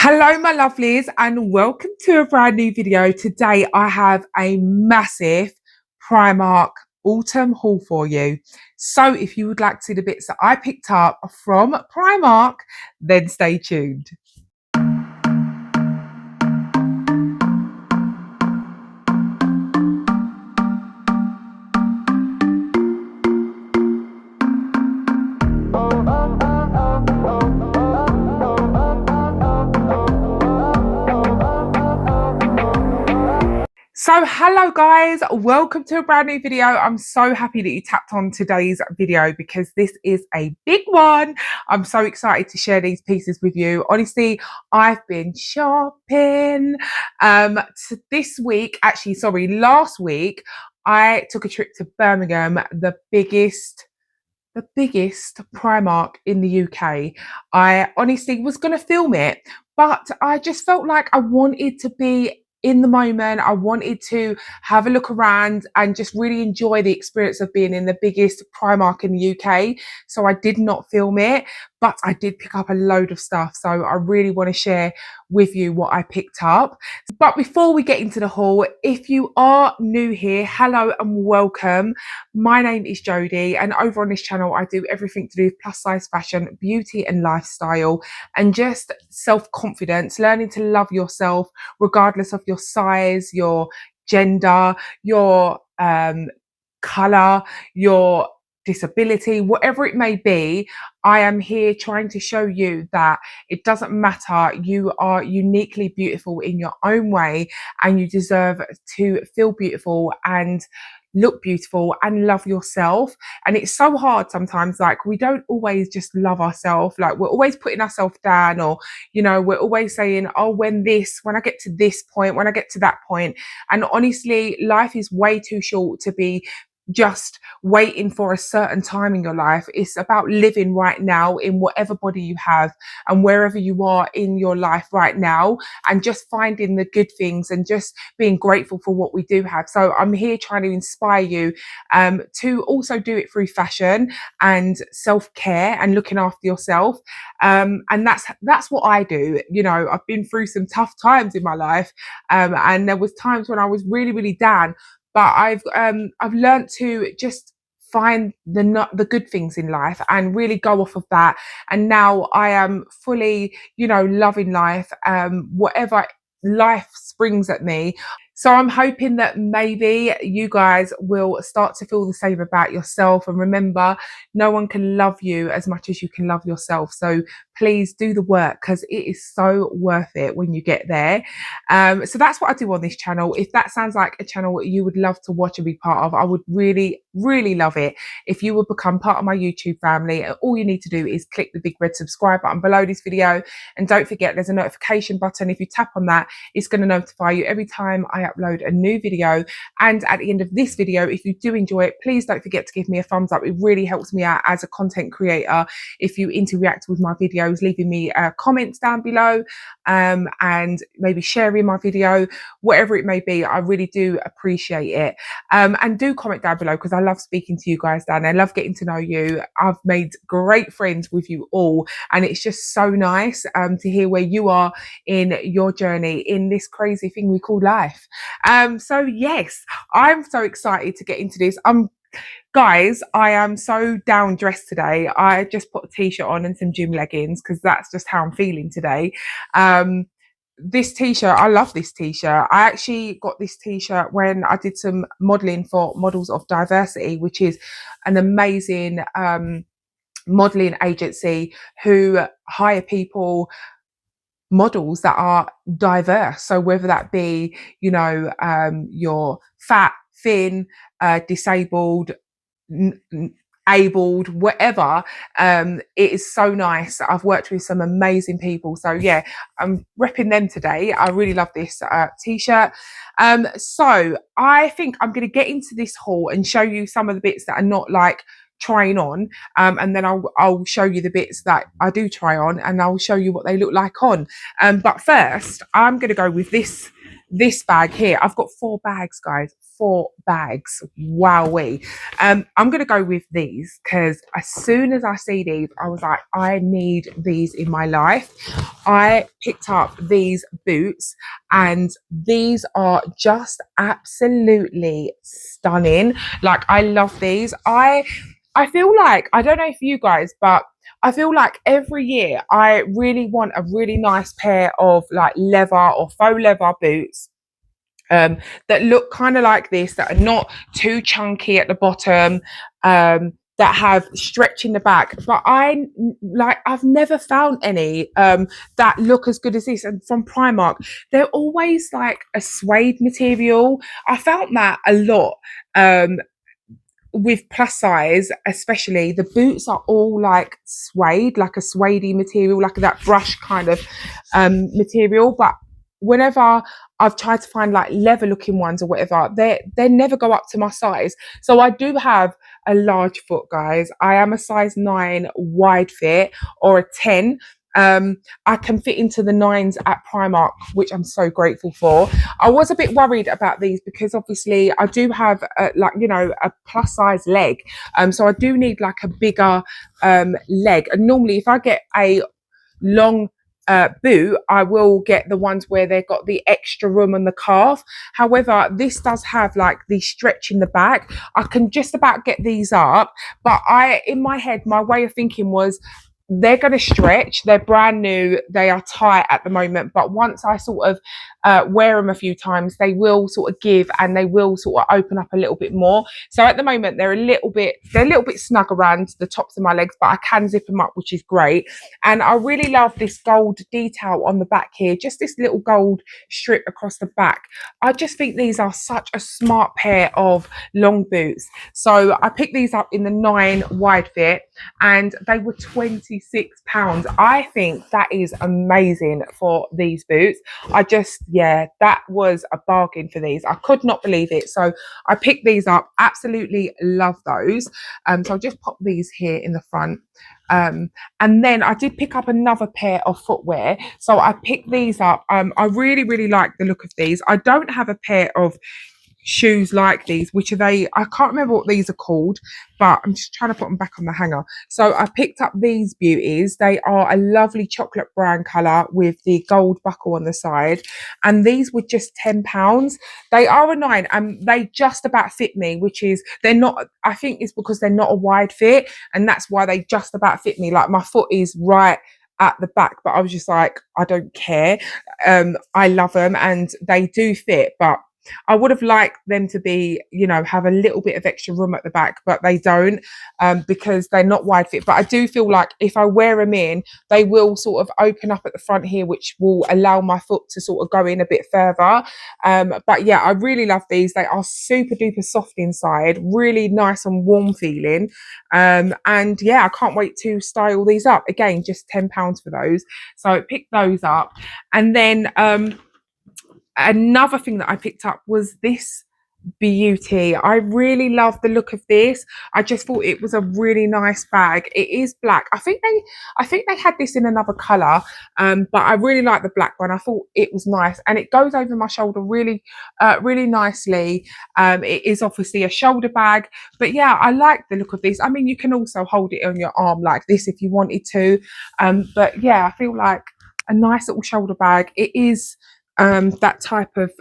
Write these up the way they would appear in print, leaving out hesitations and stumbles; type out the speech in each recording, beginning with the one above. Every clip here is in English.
Hello my lovelies and welcome to a brand new video. Today I have a massive Primark autumn haul for you. So if you would like to see the bits that I picked up from Primark, then stay tuned. So hello guys, welcome to a brand new video. I'm so happy that you tapped on today's video because this is a big one. I'm so excited to share these pieces with you. Honestly, I've been shopping last week I took a trip to Birmingham, the biggest Primark in the UK. I honestly was going to film it, but I just felt like I wanted to be in the moment. I wanted to have a look around and just really enjoy the experience of being in the biggest Primark in the UK. So I did not film it, but I did pick up a load of stuff. So I really want to share with you what I picked up. But before we get into the haul, if you are new here, hello and welcome. My name is Jodie, and over on this channel I do everything to do with plus size fashion, beauty and lifestyle, and just self-confidence, learning to love yourself regardless of your size, your gender, your colour, your disability, whatever it may be. I am here trying to show you that it doesn't matter. You are uniquely beautiful in your own way, and you deserve to feel beautiful and look beautiful and love yourself. And it's so hard sometimes, like we don't always just love ourselves, like we're always putting ourselves down, or we're always saying, oh, when I get to this point, when I get to that point. And honestly, life is way too short to be just waiting for a certain time in your life. It's about living right now in whatever body you have and wherever you are in your life right now, and just finding the good things and just being grateful for what we do have. So I'm here trying to inspire you to also do it through fashion and self-care and looking after yourself. And that's what I do. I've been through some tough times in my life, and there was times when I was really down. But I've learned to just find the good things in life and really go off of that. And now I am fully, loving life, whatever life springs at me. So I'm hoping that maybe you guys will start to feel the same about yourself. And remember, no one can love you as much as you can love yourself. So please do the work, because it is so worth it when you get there. So that's what I do on this channel. If that sounds like a channel you would love to watch and be part of, I would really love it if you would become part of my YouTube family. All you need to do is click the big red subscribe button below this video, and don't forget there's a notification button. If you tap on that, it's going to notify you every time I upload a new video. And at the end of this video, if you do enjoy it, please don't forget to give me a thumbs up. It really helps me out as a content creator if you interact with my videos, leaving me comments down below, and maybe sharing my video, whatever it may be. I really do appreciate it. And do comment down below, because I love speaking to you guys down there. I love getting to know you. I've made great friends with you all, and it's just so nice to hear where you are in your journey in this crazy thing we call life. So yes, I'm so excited to get into this. Guys, I am so down dressed today. I just put a t-shirt on and some gym leggings because that's just how I'm feeling today. This t-shirt, I love this t-shirt. I actually got this t-shirt when I did some modeling for Models of Diversity, which is an amazing modeling agency who hire people, models that are diverse. So whether that be, you're fat, thin, disabled, abled, whatever, it is so nice. I've worked with some amazing people, so yeah, I'm repping them today. I really love this t-shirt. So I think I'm going to get into this haul and show you some of the bits that are not like trying on, and then I'll show you the bits that I do try on, and I'll show you what they look like on. But first I'm going to go with this bag here. I've got 4 bags, guys, for bags, wowee. I'm going to go with these because as soon as I see these, I was like, I need these in my life. I picked up these boots and these are just absolutely stunning. Like, I love these. I feel like, I don't know for you guys, but I feel like every year I really want a really nice pair of like leather or faux leather boots that look kind of like this, that are not too chunky at the bottom, that have stretch in the back. But I've never found any that look as good as this. And from Primark, they're always like a suede material. I found that a lot. With plus size, especially, the boots are all like suede, like a suede material, like that brush kind of material. But whenever I've tried to find like leather looking ones or whatever, they never go up to my size. So I do have a large foot, guys. I am a size 9 wide fit or a 10. I can fit into the 9s at Primark, which I'm so grateful for. I was a bit worried about these because obviously I do have a plus size leg, so I do need like a bigger leg. And normally if I get a long boot, I will get the ones where they've got the extra room on the calf. However, this does have like the stretch in the back. I can just about get these up, but in my head, my way of thinking was, they're going to stretch, they're brand new, they are tight at the moment, but once I sort of wear them a few times, they will sort of give and they will sort of open up a little bit more. So at the moment they're a little bit snug around the tops of my legs, but I can zip them up, which is great. And I really love this gold detail on the back here, just this little gold strip across the back. I just think these are such a smart pair of long boots. So I picked these up in the 9 wide fit and they were £26. I think that is amazing for these boots. That was a bargain for these. I could not believe it. So I picked these up. Absolutely love those. So I'll just pop these here in the front. And then I did pick up another pair of footwear. So I picked these up. I really, really like the look of these. I don't have a pair of shoes like these, which are I can't remember what these are called, but I'm just trying to put them back on the hanger. So I picked up these beauties. They are a lovely chocolate brown color with the gold buckle on the side, and these were just £10. They are a 9 and they just about fit me, which is, they're not, I think it's because they're not a wide fit, and that's why they just about fit me. Like, my foot is right at the back, but I was just like, I don't care. I love them and they do fit, but I would have liked them to be, have a little bit of extra room at the back, but they don't, because they're not wide fit. But I do feel like if I wear them in, they will sort of open up at the front here, which will allow my foot to sort of go in a bit further. But yeah, I really love these. They are super duper soft inside, really nice and warm feeling. And yeah, I can't wait to style these up. Again, just £10 for those. So pick those up. And then another thing that I picked up was this beauty. I really love the look of this. I just thought it was a really nice bag. It is black. I think they had this in another color, but I really like the black one. I thought it was nice, and it goes over my shoulder really nicely. It is obviously a shoulder bag, but yeah, I like the look of this. I mean, you can also hold it on your arm like this if you wanted to, but yeah, I feel like a nice little shoulder bag. It is that type of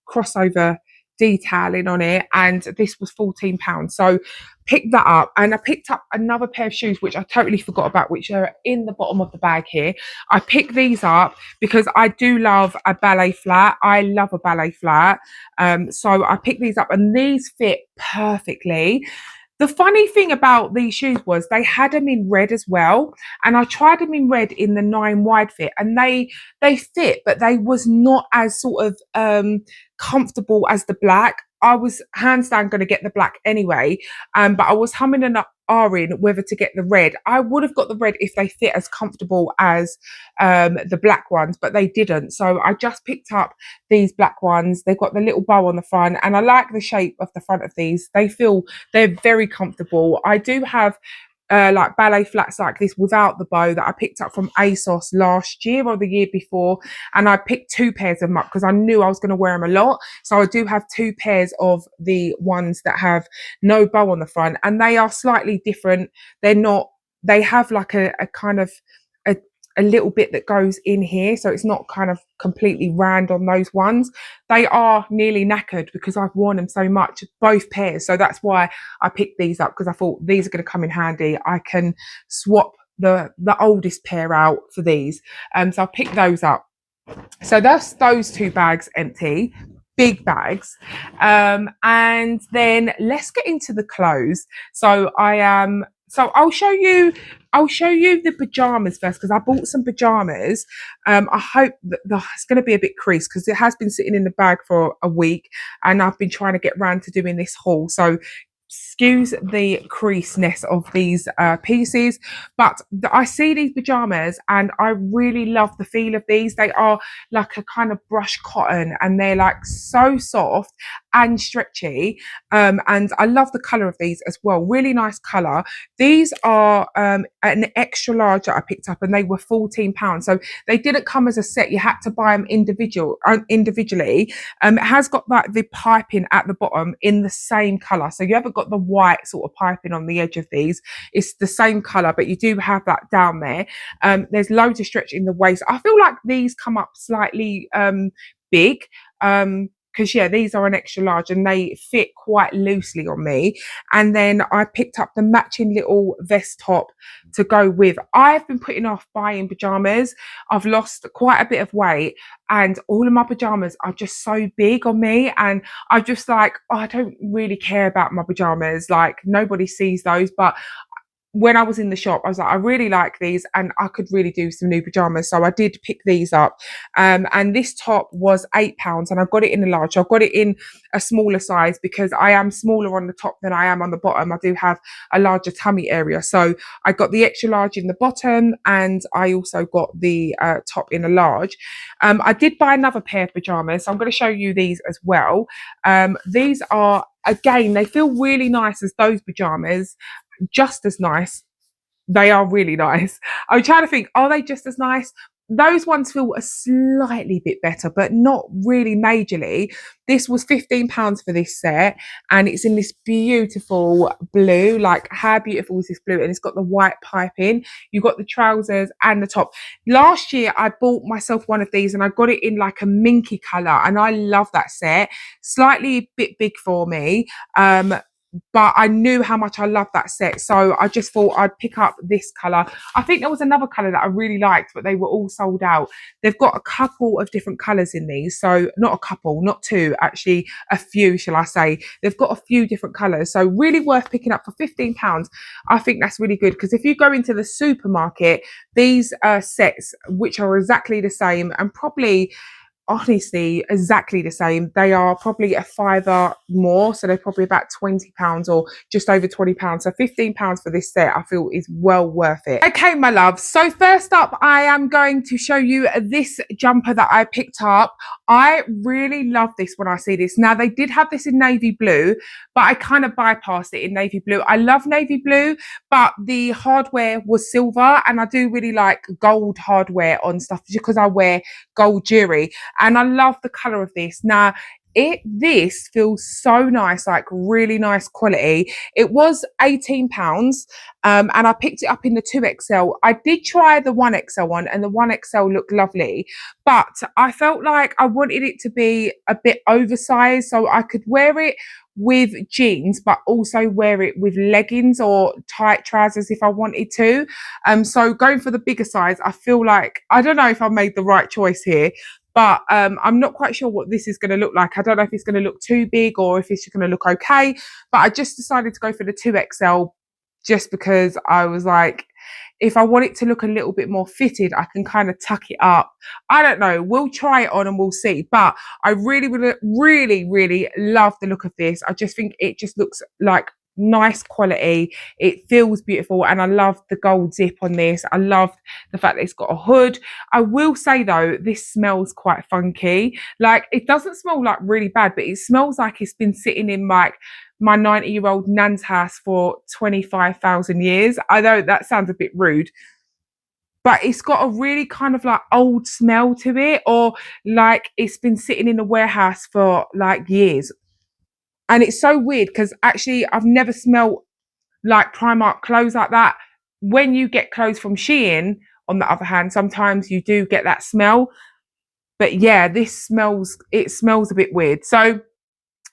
crossover detailing on it, and this was £14. So picked that up, and I picked up another pair of shoes which I totally forgot about, which are in the bottom of the bag here. I picked these up because I do love a ballet flat. I love a ballet flat, so I picked these up and these fit perfectly. The funny thing about these shoes was they had them in red as well, and I tried them in red in the 9 wide fit, and they fit, but they was not as sort of comfortable as the black. I was hands down going to get the black anyway, but I was humming and ahhing whether to get the red. I would have got the red if they fit as comfortable as the black ones, but they didn't. So I just picked up these black ones. They've got the little bow on the front, and I like the shape of the front of these. They're very comfortable. I do have like ballet flats like this without the bow that I picked up from ASOS last year or the year before, and I picked 2 pairs of them up because I knew I was going to wear them a lot. So I do have 2 pairs of the ones that have no bow on the front, and they are slightly different. They're not, they have like a kind of a, a little bit that goes in here, so it's not kind of completely round on those ones. They are nearly knackered because I've worn them so much, both pairs. So that's why I picked these up, because I thought these are going to come in handy. I can swap the oldest pair out for these. So I picked those up. So that's those 2 bags empty, big bags. And then let's get into the clothes. So I'll show you the pajamas first, because I bought some pajamas. I hope that it's going to be a bit creased because it has been sitting in the bag for a week, and I've been trying to get round to doing this haul. So excuse the creaseness of these pieces, but I see these pajamas and I really love the feel of these. They are like a kind of brush cotton, and they're like so soft and stretchy, and I love the color of these as well. Really nice color. These are an extra large that I picked up, and they were £14, so they didn't come as a set. You had to buy them individually. It has got like the piping at the bottom in the same color, so you haven't got the white sort of piping on the edge of these. It's the same color, but you do have that down there. There's loads of stretch in the waist. I feel like these come up slightly big, because yeah, these are an extra large and they fit quite loosely on me. And then I picked up the matching little vest top to go with. I've been putting off buying pajamas. I've lost quite a bit of weight, and all of my pajamas are just so big on me, and I'm just like, oh, I don't really care about my pajamas. Like, nobody sees those, but when I was in the shop, I was like, I really like these and I could really do some new pajamas. So I did pick these up. And this top was £8, and I got it in a large. I got it in a smaller size because I am smaller on the top than I am on the bottom. I do have a larger tummy area. So I got the extra large in the bottom, and I also got the top in a large. I did buy another pair of pajamas, so I'm going to show you these as well. These are, again, they feel really nice as those pajamas. Just as nice. They are really nice. I'm trying to think, are they just as nice? Those ones feel a slightly bit better, but not really majorly. This was £15 for this set, and it's in this beautiful blue. Like, how beautiful is this blue? And it's got the white piping. You've got the trousers and the top. Last year, I bought myself one of these, and I got it in like a minky colour, and I love that set. Slightly a bit big for me. But I knew how much I loved that set, so I just thought I'd pick up this colour. I think there was another colour that I really liked, but they were all sold out. They've got a couple of different colours in these, so not a couple, not two, actually a few, shall I say. They've got a few different colours, so really worth picking up for £15. I think that's really good, because if you go into the supermarket, these sets, which are exactly the same and probably, honestly, exactly the same, they are probably a fiver more, so they're probably about £20 or just over £20. So £15 for this set I feel is well worth it. Okay, my love, so first up I am going to show you this jumper that I picked up. I really love this when I see this. Now, they did have this in navy blue, but I kind of bypassed it in navy blue. I love navy blue, but the hardware was silver, and I do really like gold hardware on stuff because I wear gold jewelry. And I love the color of this. Now, this feels so nice, like really nice quality. It was £18, and I picked it up in the 2XL. I did try the 1XL one, and the 1XL looked lovely, but I felt like I wanted it to be a bit oversized so I could wear it with jeans, but also wear it with leggings or tight trousers if I wanted to. So going for the bigger size, I feel like, I don't know if I made the right choice here, but I'm not quite sure what this is going to look like. I don't know if it's going to look too big or if it's going to look okay, but I just decided to go for the 2XL just because I was like, if I want it to look a little bit more fitted, I can kind of tuck it up. I don't know. We'll try it on and we'll see. But I really, really love the look of this. I just think it just looks like nice quality. It feels beautiful, and I love the gold zip on this. I love the fact that it's got a hood. I will say though, this smells quite funky. Like, it doesn't smell like really bad, but it smells like it's been sitting in like my 90-year-old nan's house for 25,000 years. I know that sounds a bit rude, but it's got a really kind of like old smell to it, or like it's been sitting in a warehouse for like years. And it's so weird because actually I've never smelled like Primark clothes like that. When you get clothes from Shein, on the other hand, sometimes you do get that smell. But yeah, it smells a bit weird. So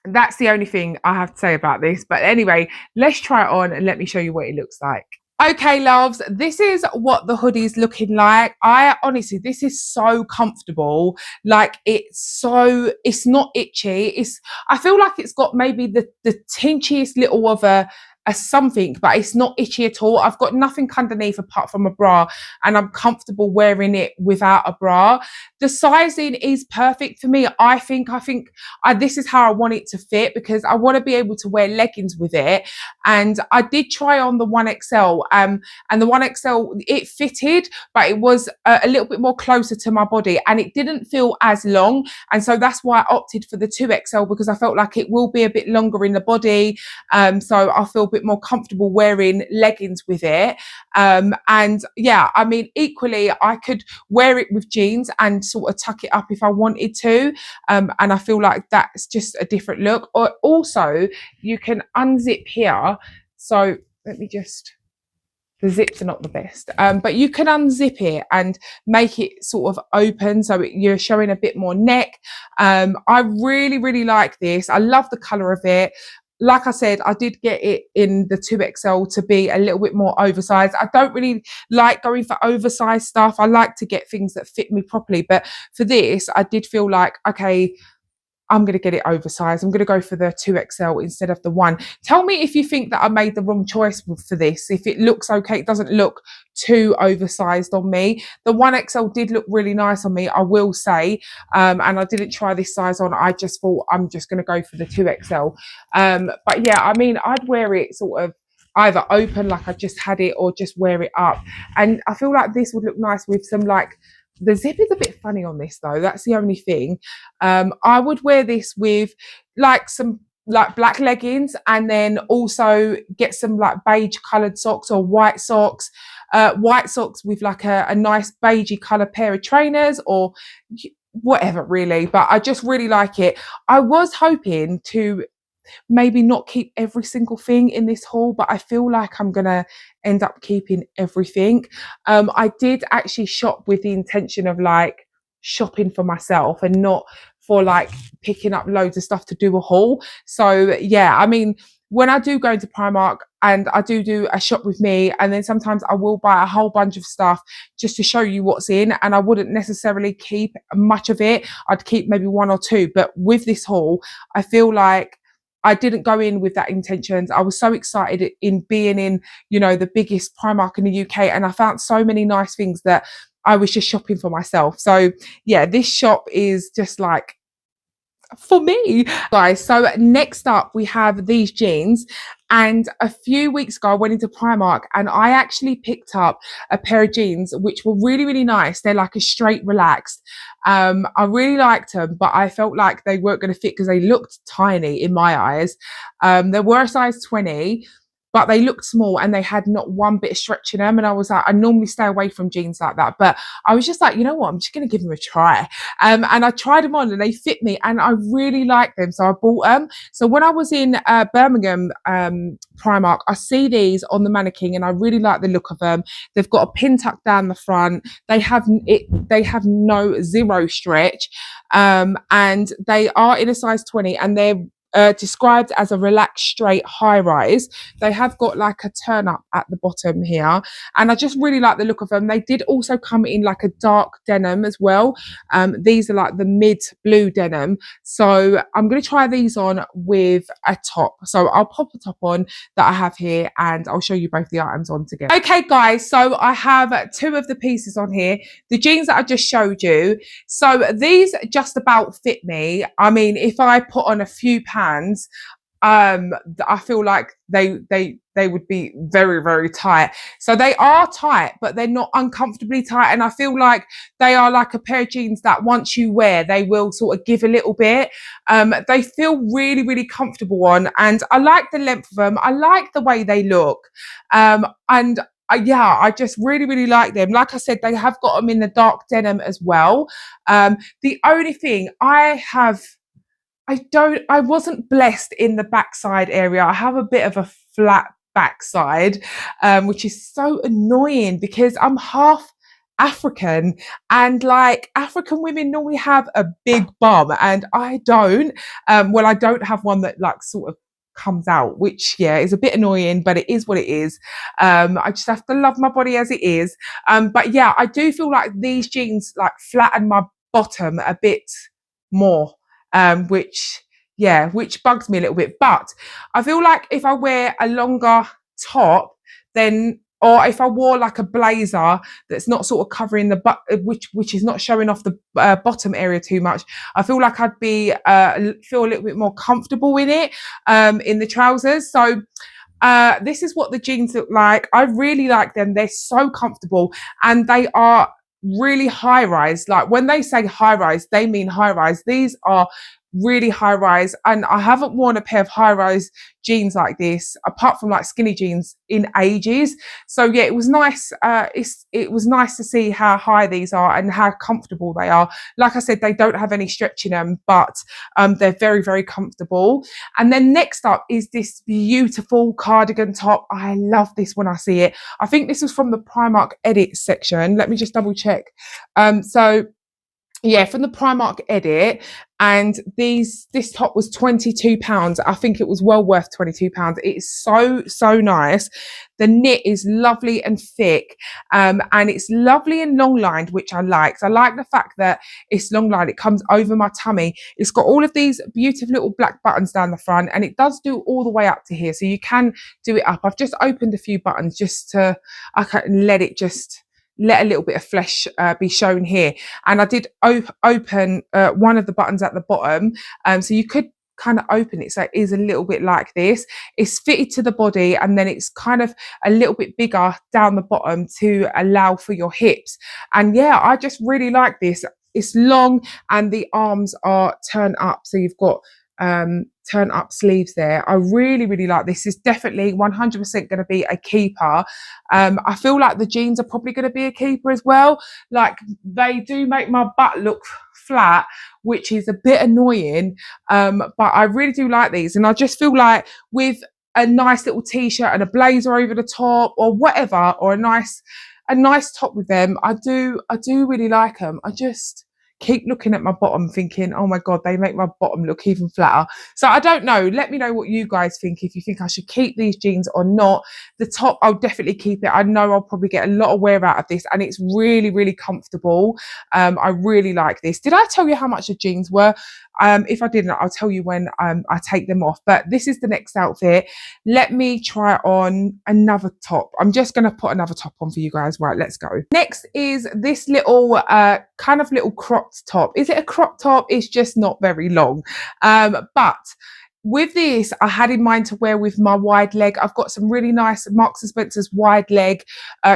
that's the only thing I have to say about this. But anyway, let's try it on and let me show you what it looks like. Okay, loves, this is what the hoodie's looking like. I honestly, this is so comfortable. Like it's not itchy. I feel like it's got maybe the tinchiest little of a something, but it's not itchy at all. I've got nothing underneath apart from a bra, and I'm comfortable wearing it without a bra. The sizing is perfect for me. I think this is how I want it to fit, because I want to be able to wear leggings with it. And I did try on the 1XL, and the 1XL, it fitted, but it was a little bit more closer to my body, and it didn't feel as long. And so that's why I opted for the 2XL, because I felt like it will be a bit longer in the body. So I feel a bit more comfortable wearing leggings with it. And yeah, I mean, equally, I could wear it with jeans and sort of tuck it up if I wanted to. And I feel like that's just a different look. Or also, you can unzip here. So let me just, the zips are not the best, but you can unzip it and make it sort of open, so you're showing a bit more neck. I really, really like this. I love the color of it. Like I said, I did get it in the 2XL to be a little bit more oversized. I don't really like going for oversized stuff. I like to get things that fit me properly. But for this, I did feel like, okay, I'm going to get it oversized. I'm going to go for the 2XL instead of the 1. Tell me if you think that I made the wrong choice for this. If it looks okay, it doesn't look too oversized on me. The 1XL did look really nice on me, I will say. And I didn't try this size on. I just thought I'm just going to go for the 2XL. But yeah, I mean, I'd wear it sort of either open like I just had it, or just wear it up. And I feel like this would look nice with some like, the zip is a bit funny on this though. That's the only thing. I would wear this with like some like black leggings, and then also get some like beige coloured socks or white socks. White socks with like a nice beigey colour pair of trainers, or whatever really. But I just really like it. I was hoping to maybe not keep every single thing in this haul, but I feel like I'm gonna end up keeping everything. I did actually shop with the intention of like shopping for myself and not for like picking up loads of stuff to do a haul. So yeah, I mean, when I do go into Primark and I do a shop with me, and then sometimes I will buy a whole bunch of stuff just to show you what's in, and I wouldn't necessarily keep much of it. I'd keep maybe 1 or 2, but with this haul, I feel like I didn't go in with that intentions. I was so excited in being in, you know, the biggest Primark in the UK, and I found so many nice things that I was just shopping for myself. So yeah, this shop is just like for me, guys. So next up we have these jeans, and a few weeks ago I went into Primark and I actually picked up a pair of jeans which were really, really nice. They're like a straight relaxed. I really liked them, but I felt like they weren't going to fit because they looked tiny in my eyes. They were a size 20, but they looked small and they had not one bit of stretch in them. And I was like, I normally stay away from jeans like that, but I was just like, you know what, I'm just going to give them a try. And I tried them on and they fit me and I really like them. So I bought them. So when I was in Birmingham Primark, I see these on the mannequin and I really like the look of them. They've got a pin tuck down the front. They have zero stretch. And they are in a size 20, and they're described as a relaxed straight high rise. They have got like a turn up at the bottom here, and I just really like the look of them. They did also come in like a dark denim as well. These are like the mid blue denim, so I'm going to try these on with a top. So I'll pop a top on that I have here and I'll show you both the items on together. Okay guys, so I have 2 of the pieces on here, the jeans that I just showed you. So these just about fit me. I mean, if I put on a few pounds, I feel like they they would be very, very tight. So they are tight, but they're not uncomfortably tight. And I feel like they are like a pair of jeans that once you wear, they will sort of give a little bit. They feel really, really comfortable on, and I like the length of them. I like the way they look. And yeah, I just really, really like them. Like I said, they have got them in the dark denim as well. The only thing I wasn't blessed in the backside area. I have a bit of a flat backside, which is so annoying because I'm half African, and like African women normally have a big bum and I don't. Well, I don't have one that like sort of comes out, which yeah is a bit annoying, but it is what it is. I just have to love my body as it is. But yeah, I do feel like these jeans like flatten my bottom a bit more, which bugs me a little bit. But I feel like if I wear a longer top, then or if I wore like a blazer that's not sort of covering the butt, which is not showing off the bottom area too much, I feel like I'd be feel a little bit more comfortable in it, in the trousers. So this is what the jeans look like. I really like them. They're so comfortable, and they are really high rise. Like when they say high rise, they mean high rise. These are really high rise, and I haven't worn a pair of high rise jeans like this apart from like skinny jeans in ages. So yeah, it was nice. It was nice to see how high these are and how comfortable they are. Like I said, they don't have any stretch in them, but they're very, very comfortable. And then next up is this beautiful cardigan top. I love this when I see it. I think this was from the Primark edit section. Let me just double check. So yeah, from the Primark edit, and this top was £22. I think it was well worth £22. It is so nice. The knit is lovely and thick, and it's lovely and long lined, which I like. So I like the fact that it's long lined. It comes over my tummy. It's got all of these beautiful little black buttons down the front, and it does do all the way up to here. So you can do it up. I've just opened a few buttons just to I can let a little bit of flesh be shown here. And I did open one of the buttons at the bottom, so you could kind of open it so it is a little bit like this. It's fitted to the body, and then it's kind of a little bit bigger down the bottom to allow for your hips. And yeah, I just really like this. It's long and the arms are turned up, so you've got turn up sleeves there. I really like this. Is definitely 100% going to be a keeper. I feel like the jeans are probably going to be a keeper as well. Like they do make my butt look flat, which is a bit annoying, but I really do like these. And I just feel like with a nice little t-shirt and a blazer over the top or whatever, or a nice top with them, I do really like them. I just keep looking at my bottom thinking, oh my God, they make my bottom look even flatter. So I don't know. Let me know what you guys think, if you think I should keep these jeans or not. The top, I'll definitely keep it. I know I'll probably get a lot of wear out of this, and it's really comfortable. I really like this. Did I tell you how much the jeans were? If I didn't, I'll tell you when I take them off. But this is the next outfit. Let me try on another top. I'm just going to put another top on for you guys. Right, let's go. Next is this little kind of little cropped top. Is it a crop top? It's just not very long. But with this, I had in mind to wear with my wide leg. I've got some really nice Marks and Spencer's wide leg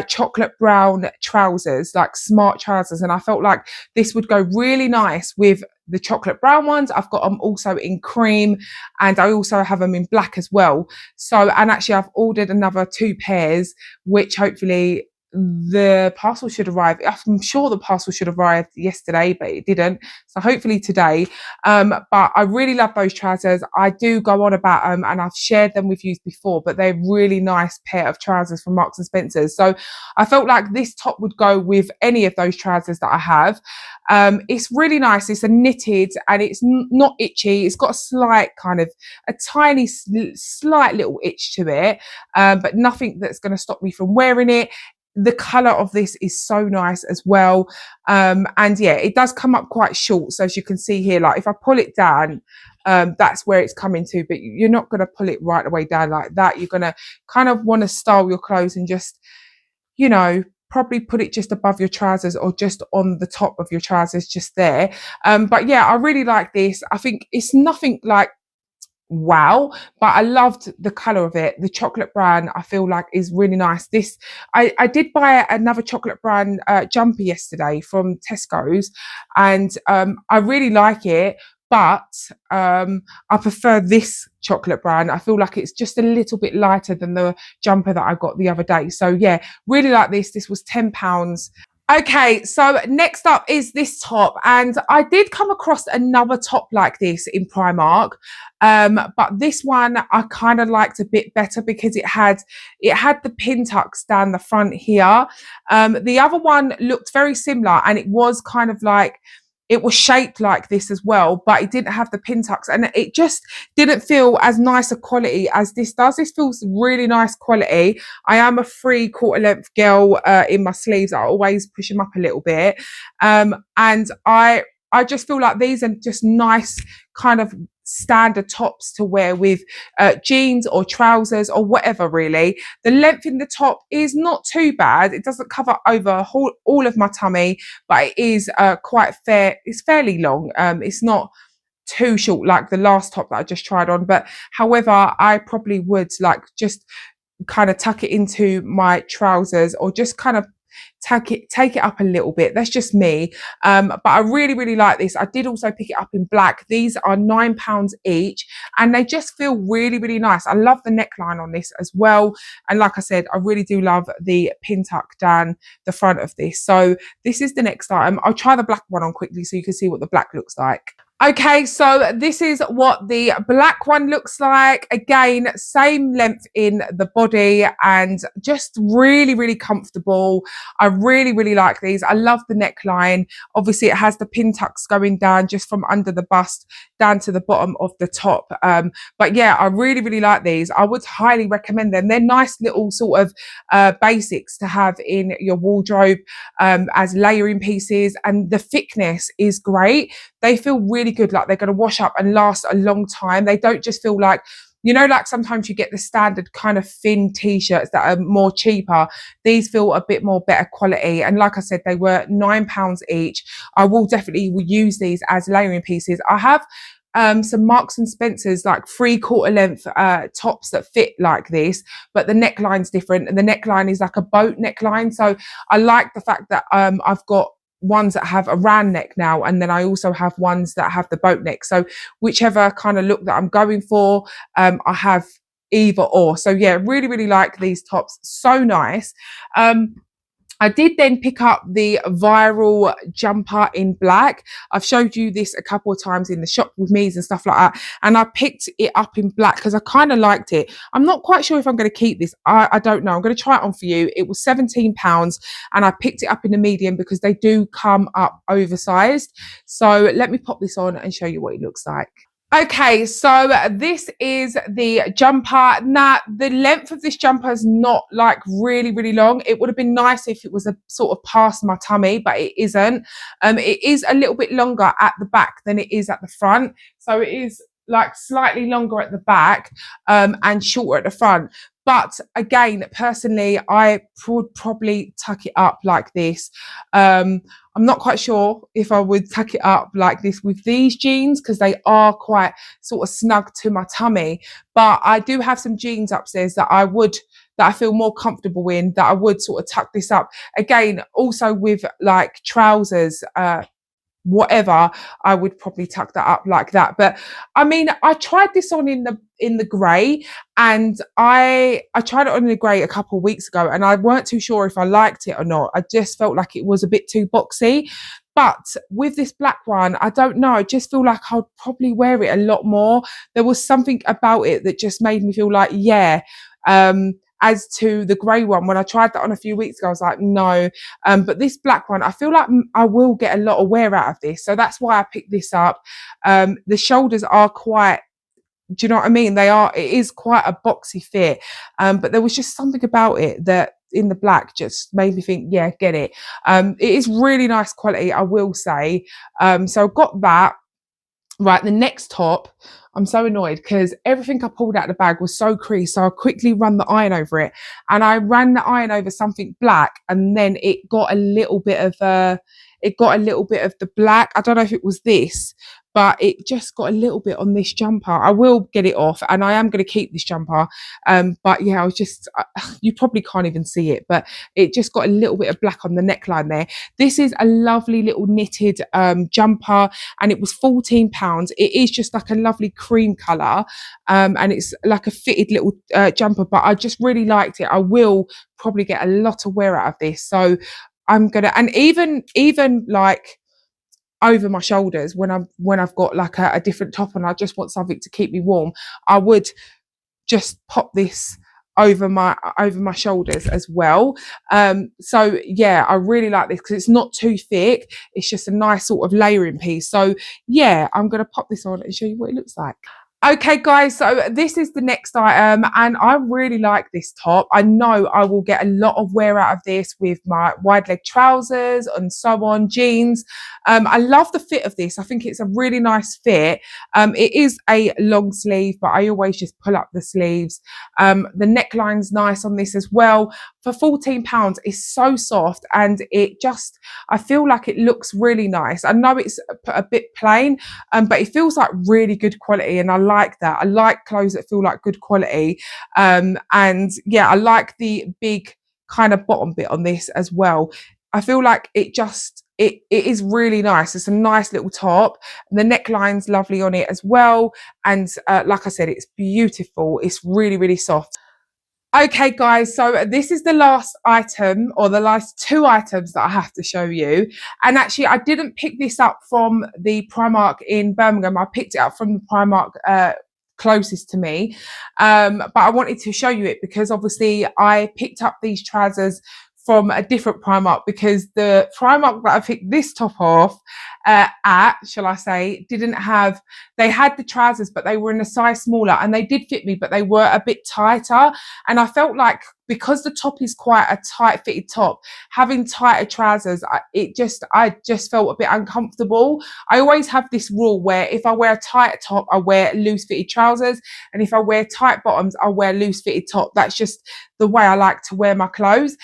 chocolate brown trousers, like smart trousers. And I felt like this would go really nice with the chocolate brown ones. I've got them also in cream, and I also have them in black as well. So, and actually I've ordered another 2 pairs, which hopefully the parcel should arrive. I'm sure the parcel should have arrived yesterday, but it didn't. So hopefully today. But I really love those trousers. I do go on about them, and I've shared them with you before, but they're really nice pair of trousers from Marks and Spencer's. So I felt like this top would go with any of those trousers that I have. It's really nice. It's a knitted, and it's not itchy. It's got a slight kind of a tiny slight little itch to it, but nothing that's going to stop me from wearing it. The color of this is so nice as well. And yeah, it does come up quite short. So as you can see here, like if I pull it down, that's where it's coming to, but you're not going to pull it right away down like that. You're going to kind of want to style your clothes and just, you know, probably put it just above your trousers or just on the top of your trousers, just there. But yeah, I really like this. I think it's nothing like wow, but I loved the color of it. The chocolate brown I feel like is really nice. This I did buy another chocolate brown jumper yesterday from Tesco's, and I really like it, but I prefer this chocolate brown. I feel like it's just a little bit lighter than the jumper that I got the other day. So yeah, really like this. This was £10. Okay, so next up is this top, and I did come across another top like this in Primark, but this one I kind of liked a bit better because it had the pin tucks down the front here. The other one looked very similar, and it was kind of like it was shaped like this as well, but it didn't have the pin tucks, and it just didn't feel as nice a quality as this does. This feels really nice quality. I am a 3/4 length girl in my sleeves. I always push them up a little bit. And I just feel like these are just nice kind of standard tops to wear with jeans or trousers or whatever really. The length in the top is not too bad. It doesn't cover over all of my tummy, but it is quite fair. It's fairly long. It's not too short like the last top that I just tried on, but however, I probably would like just kind of tuck it into my trousers or just kind of take it up a little bit. That's just me. But I really like this. I did also pick it up in black. These are £9 each, and they just feel really nice. I love the neckline on this as well, and like I said, I really do love the pin tuck down the front of this. So this is the next item. I'll try the black one on quickly so you can see what the black looks like. Okay, so this is what the black one looks like. Again, same length in the body and just really comfortable. I really like these. I love the neckline. Obviously, it has the pin tucks going down just from under the bust down to the bottom of the top. But yeah, I really like these. I would highly recommend them. They're nice little sort of basics to have in your wardrobe as layering pieces, and the thickness is great. They feel really good, like they're going to wash up and last a long time. They don't just feel like, you know, like sometimes you get the standard kind of thin t-shirts that are more cheaper. These feel a bit more better quality. And like I said, they were £9 each. I will definitely use these as layering pieces. I have some Marks and Spencer's like 3/4 length tops that fit like this, but the neckline's different, and the neckline is like a boat neckline. So I like the fact that I've got ones that have a round neck now, and then I also have ones that have the boat neck. So whichever kind of look that I'm going for, I have either or. So yeah, really like these tops. So nice. I did then pick up the viral jumper in black. I've showed you this a couple of times in the shop with me's and stuff like that. And I picked it up in black because I kind of liked it. I'm not quite sure if I'm going to keep this. I don't know. I'm going to try it on for you. It was £17 and I picked it up in the medium because they do come up oversized. So let me pop this on and show you what it looks like. Okay, so this is the jumper. Now, the length of this jumper is not like really long. It would have been nice if it was a sort of past my tummy, but it isn't. It is a little bit longer at the back than it is at the front. So it is like slightly longer at the back and shorter at the front. But again, personally, I would probably tuck it up like this. I'm not quite sure if I would tuck it up like this with these jeans because they are quite sort of snug to my tummy. But I do have some jeans upstairs that I feel more comfortable in, that I would sort of tuck this up. Again, also with like trousers, whatever, I would probably tuck that up like that. But I mean, I tried this on in the grey, and I tried it on in the grey a couple of weeks ago, and I weren't too sure if I liked it or not. I just felt like it was a bit too boxy. But with this black one, I don't know, I just feel like I'd probably wear it a lot more. There was something about it that just made me feel like, yeah. As to the grey one, when I tried that on a few weeks ago, I was like, no. But this black one, I feel like I will get a lot of wear out of this. So that's why I picked this up. The shoulders are quite, do you know what I mean? It is quite a boxy fit. But there was just something about it that in the black just made me think, yeah, get it. It is really nice quality, I will say. So I've got that. Right, the next top, I'm so annoyed because everything I pulled out of the bag was so creased. So I quickly ran the iron over it, and I ran the iron over something black, and then it got a little bit of the black. I don't know if it was this, but it just got a little bit on this jumper. I will get it off, and I am going to keep this jumper. But yeah, I was just, you probably can't even see it, but it just got a little bit of black on the neckline there. This is a lovely little knitted jumper, and it was £14. It is just like a lovely cream colour, and it's like a fitted little jumper, but I just really liked it. I will probably get a lot of wear out of this, so I'm gonna, and even like over my shoulders when I've got like a different top and I just want something to keep me warm, I would just pop this over my shoulders as well. So yeah, I really like this because it's not too thick. It's just a nice sort of layering piece. So yeah, I'm gonna pop this on and show you what it looks like. Okay guys, so this is the next item, and I really like this top. I know I will get a lot of wear out of this with my wide leg trousers and so on, jeans. I love the fit of this. I think it's a really nice fit. It is a long sleeve, but I always just pull up the sleeves. The neckline's nice on this as well. For £14, it's so soft, and it just, I feel like it looks really nice. I know it's a bit plain, but it feels like really good quality, and I like that. I like clothes that feel like good quality. And yeah, I like the big kind of bottom bit on this as well. I feel like it just, it is really nice. It's a nice little top. The neckline's lovely on it as well. And like I said, it's beautiful. It's really, really soft. Okay guys, so this is the last item, or the last two items that I have to show you. And actually I didn't pick this up from the Primark in Birmingham. I picked it up from the Primark closest to me. But I wanted to show you it because obviously I picked up these trousers from a different Primark, because the Primark that I picked this top off at, shall I say, didn't have, they had the trousers, but they were in a size smaller, and they did fit me, but they were a bit tighter. And I felt like, because the top is quite a tight fitted top, having tighter trousers, I just felt a bit uncomfortable. I always have this rule where if I wear a tight top, I wear loose fitted trousers, and if I wear tight bottoms, I wear loose fitted top. That's just the way I like to wear my clothes.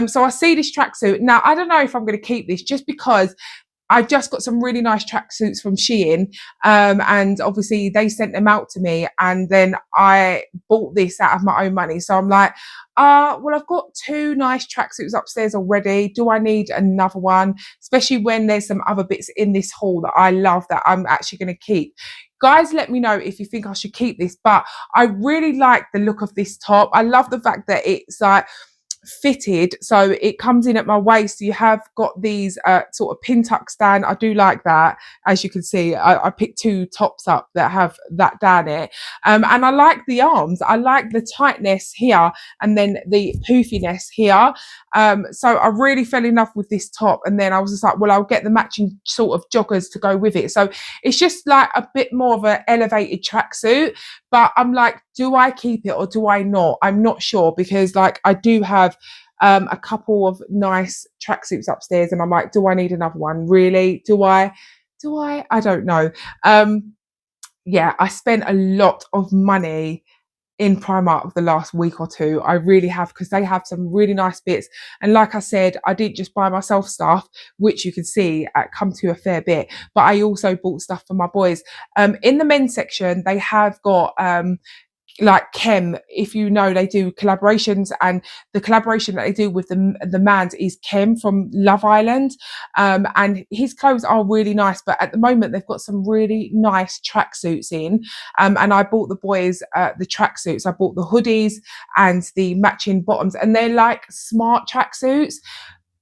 So I see this tracksuit. Now, I don't know if I'm going to keep this, just because I just got some really nice tracksuits from Shein, and obviously they sent them out to me, and then I bought this out of my own money. So I'm like, well, I've got two nice tracksuits upstairs already. Do I need another one? Especially when there's some other bits in this haul that I love that I'm actually going to keep. Guys, let me know if you think I should keep this, but I really like the look of this top. I love the fact that it's like fitted, so it comes in at my waist. You have got these sort of pin tuck stand. I do like that. As you can see, I picked two tops up that have that down it, and I like the arms. I like the tightness here and then the poofiness here. So I really fell in love with this top, and then I was just like, well, I'll get the matching sort of joggers to go with it. So it's just like a bit more of an elevated tracksuit, but I'm like, do I keep it or do I not? I'm not sure, because like I do have a couple of nice tracksuits upstairs, and I'm like, do I need another one? Really? Do I? I don't know. Yeah, I spent a lot of money in Primark the last week or two. I really have, because they have some really nice bits. And like I said, I didn't just buy myself stuff, which you can see come to a fair bit, but I also bought stuff for my boys. In the men's section, they have got like Kem, if you know, they do collaborations, and the collaboration that they do with the man is Kem from Love Island, and his clothes are really nice. But at the moment they've got some really nice tracksuits in, and I bought the boys the tracksuits. I bought the hoodies and the matching bottoms, and they're like smart tracksuits.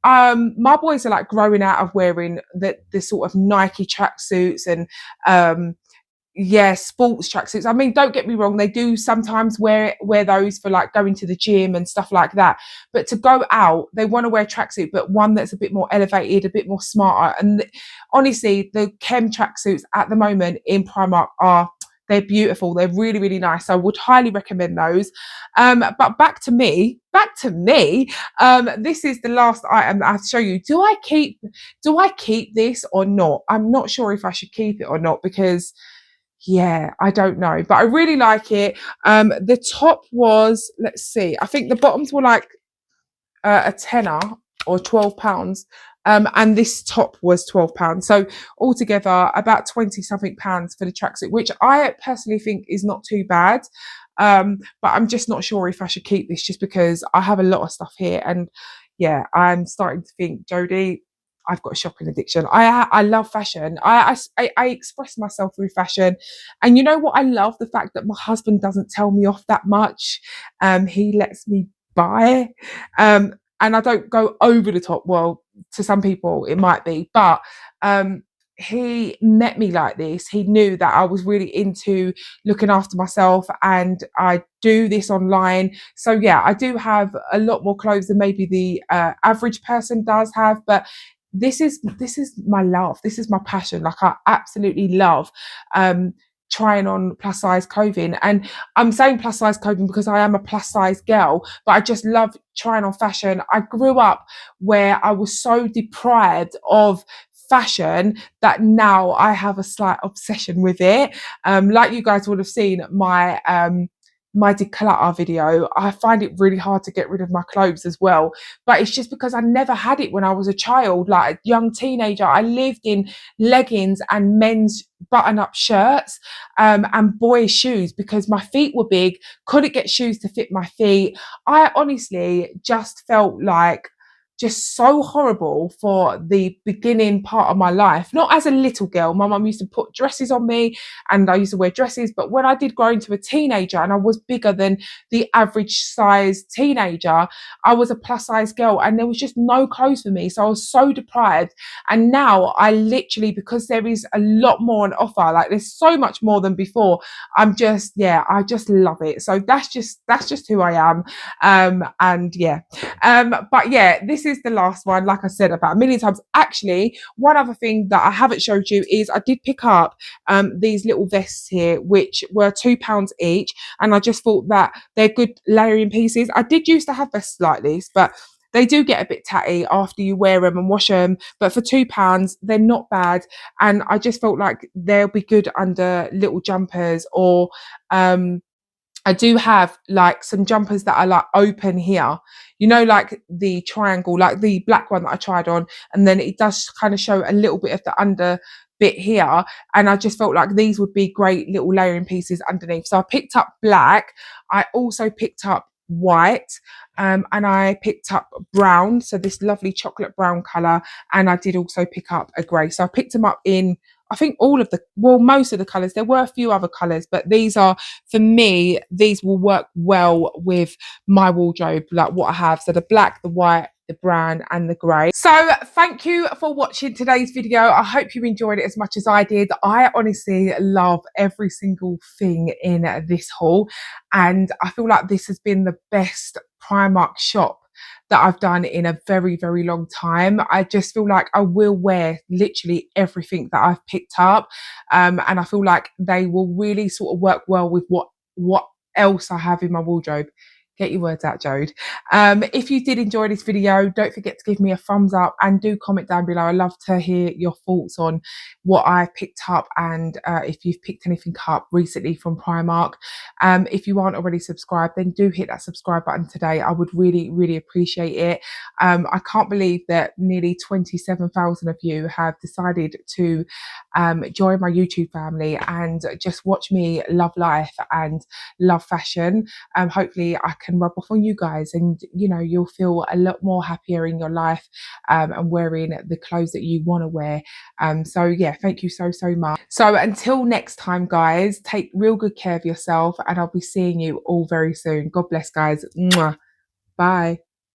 My boys are like growing out of wearing the sort of Nike tracksuits and yeah, sports tracksuits. I mean, don't get me wrong, they do sometimes wear those for like going to the gym and stuff like that. But to go out, they want to wear a tracksuit, but one that's a bit more elevated, a bit more smarter. And honestly, the Kem tracksuits at the moment in Primark they're beautiful. They're really, really nice. I would highly recommend those. But back to me. This is the last item that I have to show you. Do I keep this or not? I'm not sure if I should keep it or not, because yeah, I don't know, but I really like it. The top was, let's see, I think the bottoms were like a tenner or £12. And this top was £12. So altogether about 20 something pounds for the tracksuit, which I personally think is not too bad. But I'm just not sure if I should keep this, just because I have a lot of stuff here. And yeah, I'm starting to think, Jodie, I've got a shopping addiction. I love fashion. I express myself through fashion. And you know what I love? The fact that my husband doesn't tell me off that much. He lets me buy. And I don't go over the top. Well, to some people it might be, but he met me like this. He knew that I was really into looking after myself, and I do this online. So yeah, I do have a lot more clothes than maybe the average person does have, but this is my love. This is my passion. Like, I absolutely love trying on plus size clothing. And I'm saying plus size clothing because I am a plus size girl, but I just love trying on fashion. I grew up where I was so deprived of fashion that now I have a slight obsession with it. Like you guys would have seen my declutter video, I find it really hard to get rid of my clothes as well. But it's just because I never had it when I was a child, like a young teenager. I lived in leggings and men's button-up shirts, and boys' shoes, because my feet were big, couldn't get shoes to fit my feet. I honestly just felt like just so horrible for the beginning part of my life. Not as a little girl. My mum used to put dresses on me and I used to wear dresses. But when I did grow into a teenager and I was bigger than the average size teenager, I was a plus size girl and there was just no clothes for me. So I was so deprived. And now I literally, because there is a lot more on offer, like there's so much more than before, I'm just, yeah, I just love it. So that's just who I am. And yeah, but yeah, this is the last one. Like I said about a million times. Actually, one other thing that I haven't showed you is I did pick up these little vests here, which were £2 each, and I just thought that they're good layering pieces. I did used to have vests like this, but they do get a bit tatty after you wear them and wash them. But for £2, they're not bad, and I just felt like they'll be good under little jumpers, or I do have like some jumpers that are like open here, you know, like the triangle, like the black one that I tried on, and then it does kind of show a little bit of the under bit here. And I just felt like these would be great little layering pieces underneath. So I picked up black. I also picked up white, and I picked up brown, so this lovely chocolate brown color, and I did also pick up a grey. So I picked them up in, I think all of the, well, most of the colors. There were a few other colors, but these are, for me, these will work well with my wardrobe, like what I have. So the black, the white, the brown and the grey. So thank you for watching today's video. I hope you enjoyed it as much as I did. I honestly love every single thing in this haul, and I feel like this has been the best Primark shop that I've done in a very, very long time. I just feel like I will wear literally everything that I've picked up, and I feel like they will really sort of work well with what else I have in my wardrobe. Get your words out, Jode. If you did enjoy this video, don't forget to give me a thumbs up and do comment down below. I love to hear your thoughts on what I picked up, and if you've picked anything up recently from Primark. If you aren't already subscribed, then do hit that subscribe button today. I would really, really appreciate it. I can't believe that nearly 27,000 of you have decided to join my YouTube family and just watch me love life and love fashion. Hopefully I can rub off on you guys, and you know, you'll feel a lot more happier in your life, and wearing the clothes that you want to wear. So yeah, thank you so much. So until next time, guys, take real good care of yourself, and I'll be seeing you all very soon. God bless, guys. Mwah. Bye.